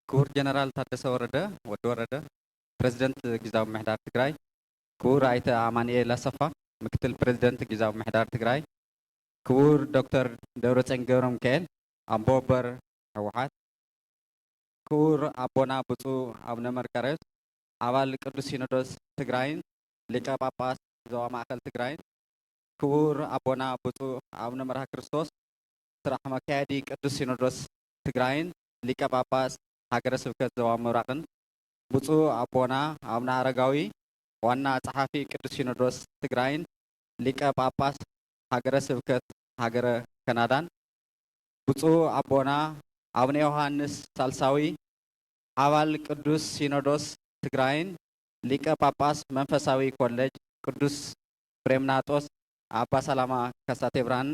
ክቡር ጀነራል ታደሰ ወረደ ወዲ ወረደ ፕሬዝደንት ጊዜያዊ ምምሕዳር ትግራይ፣ ክቡር አይተ አማኑኤል አሰፋ ምክትል ፕሬዝደንት ጊዜያዊ ምምሕዳር ትግራይ፣ ክቡር ዶክተር ደብረጽዮን ገብረ ሚካኤል አቦ ወበር ህወሓት፣ ክቡር አቦና ብፁዕ አቡነ መርቆሬዎስ አባል ቅዱስ ሲኖዶስ ትግራይን ሊቀ ጳጳስ ዞባ ማእከል ትግራይን፣ ክቡር አቦና ብፁዕ አቡነ መርሃ ክርስቶስ ስራሕ መካየዲ ቅዱስ ሲኖዶስ ትግራይን ሊቀ ጳጳስ ሀገረ ስብከት ዞባ ምብራቅን፣ ብፁዕ አቦና አቡነ አረጋዊ ዋና ጸሐፊ ቅዱስ ሲኖዶስ ትግራይን ሊቀ ጳጳስ ሀገረ ስብከት ሀገረ ከናዳን፣ ብፁዕ አቦና አቡነ ዮሐንስ ሳልሳዊ አባል ቅዱስ ሲኖዶስ ትግራይን ሊቀ ጳጳስ መንፈሳዊ ኮሌጅ ቅዱስ ፍሬምናጦስ አባ ሰላማ ከሳቴ ብርሃን፣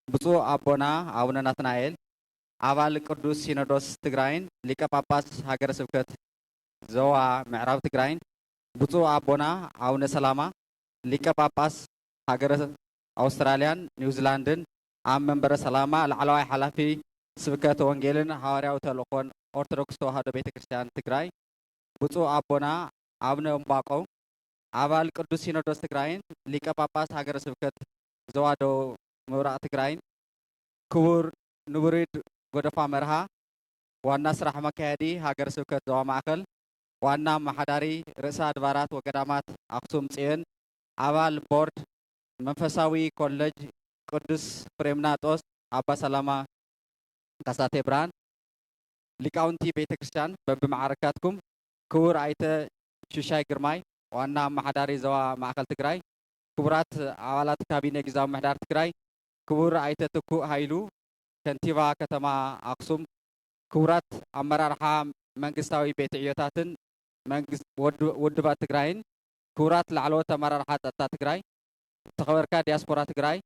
ብፁዕ አቦና አቡነ ናትናኤል አባል ቅዱስ ሲኖዶስ ትግራይን ሊቀ ጳጳስ ሀገረ ስብከት ዞባ ምዕራብ ትግራይን፣ ብፁዕ አቦና አቡነ ሰላማ ሊቀ ጳጳስ ሀገረ አውስትራልያን ኒውዚላንድን ኣብ መንበረ ሰላማ ላዕለዋይ ሓላፊ ስብከተ ወንጌልን ሐዋርያዊ ተልእኾን ኦርቶዶክስ ተዋህዶ ቤተ ክርስቲያን ትግራይ፣ ብፁዕ አቦና አቡነ እምባቆው አባል ቅዱስ ሲኖዶስ ትግራይን ሊቀ ጳጳስ ሀገረ ስብከት ዞባ ደቡብ ምብራቅ ትግራይን፣ ክቡር ንቡሪድ ጎደፋ መርሃ ዋና ስራሕ መካየዲ ሀገረ ስብከት ዞባ ማእከል ዋና አማሓዳሪ ርእሰ አድባራት ወገዳማት አክሱም ጽዮን አባል ቦርድ መንፈሳዊ ኮሌጅ ቅዱስ ፍሬምናጦስ አባ ሰላማ ከሳቴ ብርሃን፣ ሊቃውንቲ ቤተ ክርስቲያን በብማዕረካትኩም፣ ክቡር አይተ ሽሻይ ግርማይ ዋና አማሓዳሪ ዞባ ማእከል ትግራይ፣ ክቡራት አባላት ካቢኔ ጊዜያዊ ምምሕዳር ትግራይ፣ ክቡር አይተ ትኩእ ሃይሉ ከንቲባ ከተማ አክሱም፣ ክቡራት አመራርሓ መንግስታዊ ቤት ዕዮታትን ውድባት ትግራይን፣ ክቡራት ላዕለዎት አመራርሓ ጸጥታ ትግራይ፣ ዝተኸበርካ ዲያስፖራ ትግራይ፣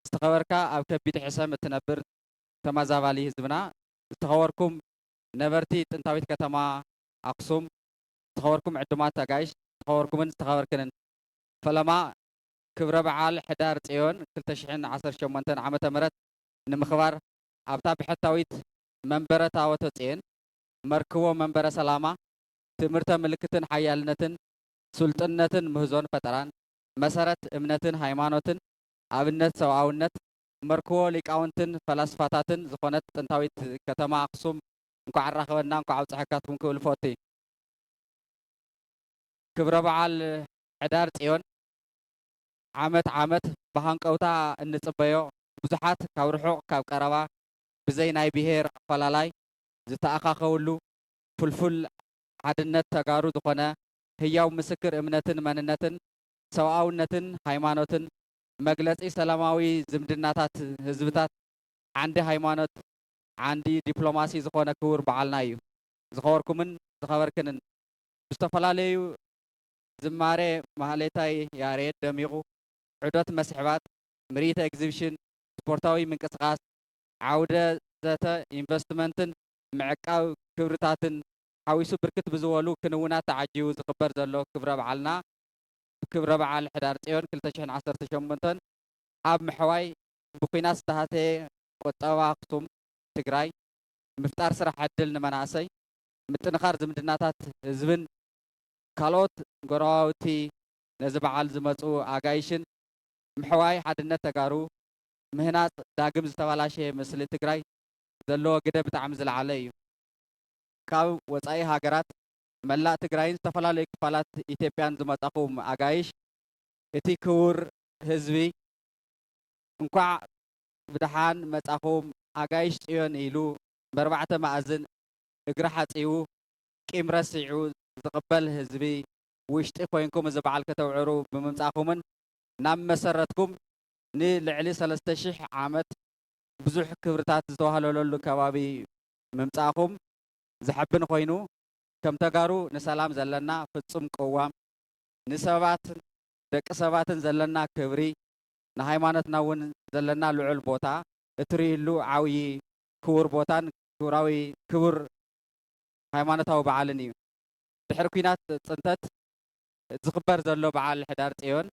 ዝተኸበርካ ኣብ ከቢድ ሕሰም እትነብር ተመዛባሊ ህዝብና፣ ዝተኸበርኩም ነበርቲ ጥንታዊት ከተማ አክሱም፣ ዝተኸበርኩም ዕዱማት አጋይሽ፣ ዝተኸበርኩምን ዝተኸበርክንን ፈለማ ክብረ በዓል ሕዳር ጽዮን 2018 ዓመተ ምህረት ንምኽባር ኣብታ ብሕታዊት መንበረ ታቦተ ጽዮን መርክቦ መንበረ ሰላማ ትምህርተ ምልክትን ሓያልነትን ስልጥነትን ምህዞን ፈጠራን መሰረት እምነትን ሃይማኖትን ኣብነት ሰብኣውነት መርክቦ ሊቃውንትን ፈላስፋታትን ዝኾነት ጥንታዊት ከተማ አክሱም እንኳዕ ኣራኸበና እንኳዕ ኣብፅሐካትኩም ክብል ፈቲ። ክብረ በዓል ሕዳር ጽዮን ዓመት ዓመት ብሃንቀውታ እንጽበዮ ብዙሓት ካብ ርሑቕ ካብ ቀረባ ብዘይ ናይ ብሄር ኣፈላላይ ዝተኣኻኸውሉ ፍልፍል ሓድነት ተጋሩ ዝኾነ ህያው ምስክር እምነትን መንነትን ሰብኣውነትን ሃይማኖትን መግለጺ ሰላማዊ ዝምድናታት ህዝብታት ዓንዲ ሃይማኖት ዓንዲ ዲፕሎማሲ ዝኾነ ክቡር በዓልና እዩ። ዝኸበርኩምን ዝኸበርክንን ብዝተፈላለዩ ዝማሬ ማህሌታይ ያሬድ ደሚቑ ዑደት መስሕባት ምርኢት ኤግዚቢሽን ስፖርታዊ ምንቅስቃስ ዓውደ ዘተ ኢንቨስትመንትን ምዕቃብ ክብርታትን ሓዊሱ ብርክት ብዝበሉ ክንውናት ተዓጂቡ ዝኽበር ዘሎ ክብረ በዓልና ክብረ በዓል ሕዳር ጽዮን 2018 ኣብ ምሕዋይ ብኩናት ዝተሃተየ ቁጠባ አክሱም ትግራይ ምፍጣር ስራሕ ዕድል ንመናእሰይ ምጥንኻር ዝምድናታት ህዝብን ካልኦት ጎረባብቲ ነዚ በዓል ዝመፁ ኣጋይሽን ምሕዋይ ሓድነት ተጋሩ ምህናፅ ዳግም ዝተባላሸየ ምስሊ ትግራይ ዘለዎ ግደ ብጣዕሚ ዝለዓለ እዩ። ካብ ወፃኢ ሃገራት መላእ ትግራይን ዝተፈላለዩ ክፋላት ኢትዮጵያን ዝመጻኹም ኣጋይሽ እቲ ክቡር ህዝቢ እንኳዕ ብድሓን መጻኹም ኣጋይሽ ጽዮን ኢሉ በርባዕተ ማእዝን እግሪ ሓፂቡ ቂም ረሲዑ ዝቕበል ህዝቢ ውሽጢ ኮይንኩም እዚ በዓል ከተውዕሩ ብምምጻእኹምን ናብ መሰረትኩም ንልዕሊ 3000 ዓመት ብዙሕ ክብርታት ዝተዋህለለሉ ከባቢ ምምጻእኹም ዝሕብን ኮይኑ ከም ተጋሩ ንሰላም ዘለና ፍጹም ቅዋም ንሰባት ደቂ ሰባትን ዘለና ክብሪ ንሃይማኖትና እውን ዘለና ልዑል ቦታ እትርእይሉ ዓብዪ ክቡር ቦታን ክቡር ሃይማኖታዊ በዓልን እዩ። ድሕሪ ኩናት ጽንተት ዝኽበር ዘሎ በዓል ሕዳር ጽዮን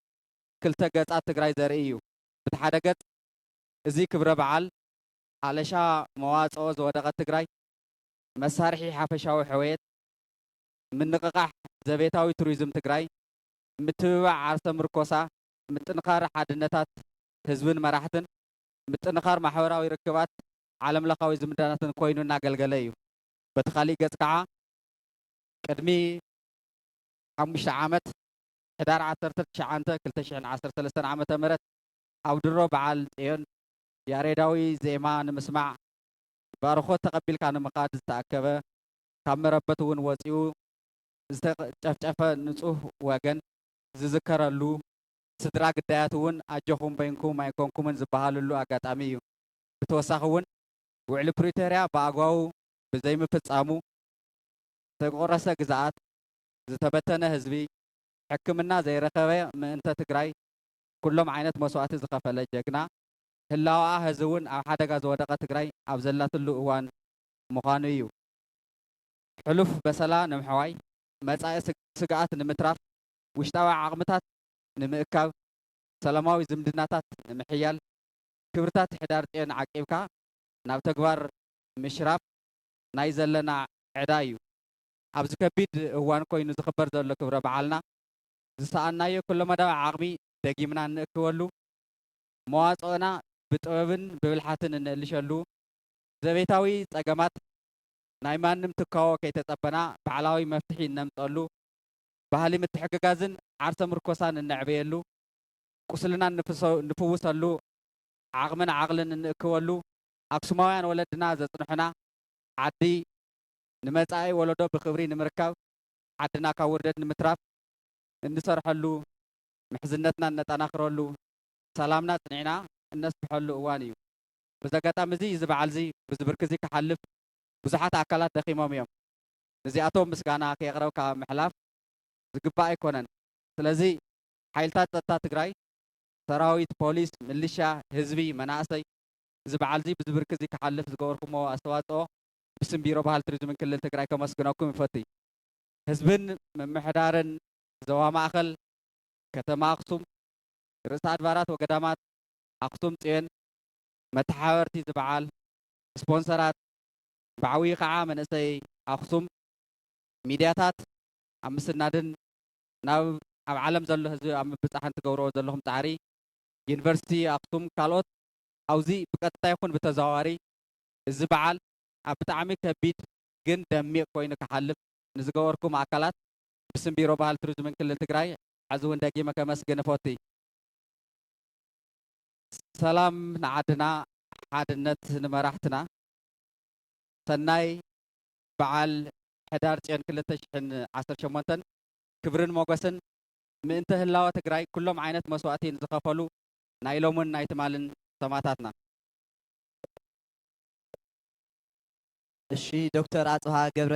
ክልተ ገጻት ትግራይ ዘርኢ እዩ። በቲ ሓደ ገጽ እዚ ክብረ በዓል ሓለሻ መዋፅኦ ዝወደቐት ትግራይ መሳርሒ ሓፈሻዊ ሕወየት ምንቅቃሕ ዘቤታዊ ቱሪዝም ትግራይ ምትብባዕ ዓርሰ ምርኮሳ ምጥንኻር ሓድነታት ህዝብን መራሕትን ምጥንኻር ማሕበራዊ ርክባት ዓለም ለኻዊ ዝምድናትን ኮይኑ እናገልገለ እዩ በቲ ካሊእ ገጽ ከዓ ቅድሚ 5 ዓመት ሕዳር 19 2013 ዓመተ ምህረት ኣብ ድሮ በዓል ጽዮን ያሬዳዊ ዜማ ንምስማዕ ባርኾት ተቐቢልካ ንምኻድ ዝተኣከበ ካብ መረበት እውን ወፂኡ ዝተጨፍጨፈ ንጹህ ወገን ዝዝከረሉ ስድራ ግዳያት እውን ኣጀኹም በይንኩም ኣይኮንኩምን ዝበሃልሉ ኣጋጣሚ እዩ ብተወሳኺ እውን ውዕሊ ፕሪቶርያ ብኣግባቡ ብዘይምፍጻሙ ዝተቆረሰ ግዝኣት ዝተበተነ ህዝቢ ሕክምና ዘይረኸበ ምእንተ ትግራይ ኩሎም ዓይነት መስዋዕቲ ዝኸፈለ ጀግና ህላወኣ ህዝቢ እውን ኣብ ሓደጋ ዝወደቐ ትግራይ ኣብ ዘላትሉ እዋን ምዃኑ እዩ ሕሉፍ በሰላ ንምሕዋይ መጻኢ ስግኣት ንምትራፍ ውሽጣዊ ዓቕምታት ንምእካብ ሰላማዊ ዝምድናታት ንምሕያል ክብርታት ሕዳር ጽዮን ዓቂብካ ናብ ተግባር ምሽራፍ ናይ ዘለና ዕዳ እዩ ኣብዚ ከቢድ እዋን ኮይኑ ዝኽበር ዘሎ ክብረ በዓልና ዝሰኣናዮ ኩሎ መዳዊ ዓቕሚ ደጊምና እንእክበሉ መዋፅኦና ብጥበብን ብብልሓትን እንእልሸሉ ዘቤታዊ ጸገማት ናይ ማንም ትካዎ ከይተጸበና ባዕላዊ መፍትሒ እነምጠሉ ባህሊ ምትሕግጋዝን ዓርሰ ምርኮሳን እነዕብየሉ ቁስልና ንፍውሰሉ ዓቕምን ዓቕልን እንእክበሉ ኣክሱማውያን ወለድና ዘጽንሑና ዓዲ ንመጻኢ ወለዶ ብክብሪ ንምርካብ ዓድና ካብ ውርደት ንምትራፍ እንሰርሐሉ ምሕዝነትና እነጠናኽረሉ ሰላምና ጽኒዕና እነስፍሐሉ እዋን እዩ በዚ ኣጋጣሚ እዚ እዚ በዓል እዚ ብዝብርኪ እዚ ክሓልፍ ብዙሓት ኣካላት ደኺሞም እዮም ነዚኣቶም ምስጋና ከየቕረብካ ምሕላፍ ዝግባእ ኣይኮነን ስለዚ ሓይልታት ጸጥታ ትግራይ ሰራዊት ፖሊስ ምልሻ ህዝቢ መናእሰይ እዚ በዓል እዚ ብዝብርኪ እዚ ክሓልፍ ዝገበርኩሞ ኣስተዋፅኦ ብስም ቢሮ ባህሊ ቱሪዝምን ክልል ትግራይ ከመስግነኩም ይፈቲ ህዝብን ምምሕዳርን ዞባ ማእኸል ከተማ ኣክሱም ርእሰ ኣድባራት ወገዳማት ኣክሱም ጽዮን መተሓበርቲ ዝበዓል ስፖንሰራት ብዓብዪ ከዓ መንእሰይ ኣክሱም ሚድያታት ኣብ ምስናድን ናብ ኣብ ዓለም ዘሎ ህዝቢ ኣብ ምብፃሕን ትገብርዎ ዘለኹም ፃዕሪ ዩኒቨርሲቲ ኣክሱም ካልኦት ኣብዚ ብቀጥታ ይኹን ብተዘዋዋሪ እዚ በዓል ኣብ ብጣዕሚ ከቢድ ግን ደሚቕ ኮይኑ ክሓልፍ ንዝገበርኩም ኣካላት ብስም ቢሮ ባህሊ ቱሪዝምን ክልል ትግራይ ሕዚ እውን ደጊመ ከመስግን እፈቲ ሰላም ንዓድና ሓድነት ንመራሕትና ሰናይ በዓል ሕዳር ጽዮን 2018 ክብርን ሞገስን ምእንተ ህላወ ትግራይ ኩሎም ዓይነት መስዋዕቲ ዝኸፈሉ ናይ ሎምን ናይ ትማልን ሰማዕታትና እሺ ዶክተር ኣጽብሃ ገብረ